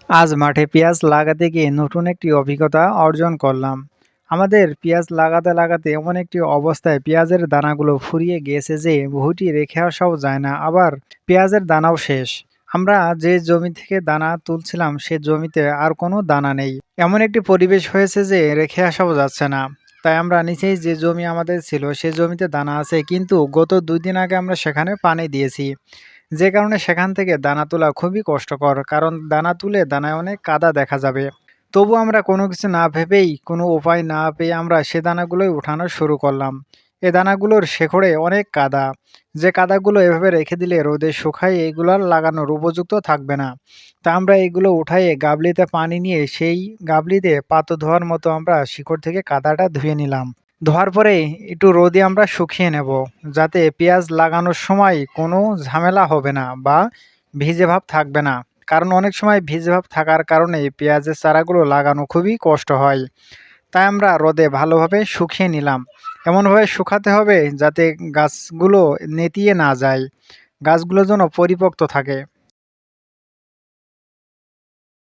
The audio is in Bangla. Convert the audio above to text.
আজ মাঠে পেঁয়াজ লাগাতে গিয়ে নতুন একটি অভিজ্ঞতা অর্জন করলাম। আমাদের পেঁয়াজ লাগাতে লাগাতে এমন একটি অবস্থায় পেঁয়াজের দানাগুলো ফুরিয়ে গিয়েছে যে বহুটি রেখে আসাও যায় না, আবার পেঁয়াজের দানাও শেষ। আমরা যে জমি থেকে দানা তুলছিলাম সে জমিতে আর কোনো দানা নেই। এমন একটি পরিবেশ হয়েছে যে রেখে আসাও যাচ্ছে না। তাই আমরা নিচেই যে জমি আমাদের ছিল সে জমিতে দানা আছে, কিন্তু গত 2 দিন আগে আমরা সেখানে পানি দিয়েছি, যে কারণে সেখান থেকে দানা তোলা খুবই কষ্টকর, কারণ দানা তুলে দানায় অনেক কাদা দেখা যাবে। তবু আমরা কোনো কিছু না ভেবেই, কোনো উপায় না পেয়ে আমরা সে দানাগুলোই উঠানো শুরু করলাম। এ দানাগুলোর শেকড়ে অনেক কাদা, যে কাদাগুলো এভাবে রেখে দিলে রোদে শুকায় এগুলো আর লাগানোর উপযুক্ত থাকবে না। তা আমরা এগুলো উঠাইয়ে গাবলিতে পানি নিয়ে সেই গাবলিতে পাত্র ধোয়ার মতো আমরা শিকড় থেকে কাদাটা ধুয়ে নিলাম। ধোয়ার পরে একটু রোদে আমরা শুকিয়ে নেব, যাতে পেঁয়াজ লাগানোর সময় কোনো ঝামেলা হবে না বা ভিজে ভাব থাকবে না। কারণ অনেক সময় ভিজে ভাব থাকার কারণে পেঁয়াজের চারাগুলো লাগানো খুবই কষ্ট হয়। তাই আমরা রোদে ভালোভাবে শুকিয়ে নিলাম। এমনভাবে শুকাতে হবে যাতে গাছগুলো নেতিয়ে না যায়, গাছগুলো যেন পরিপক্ক থাকে।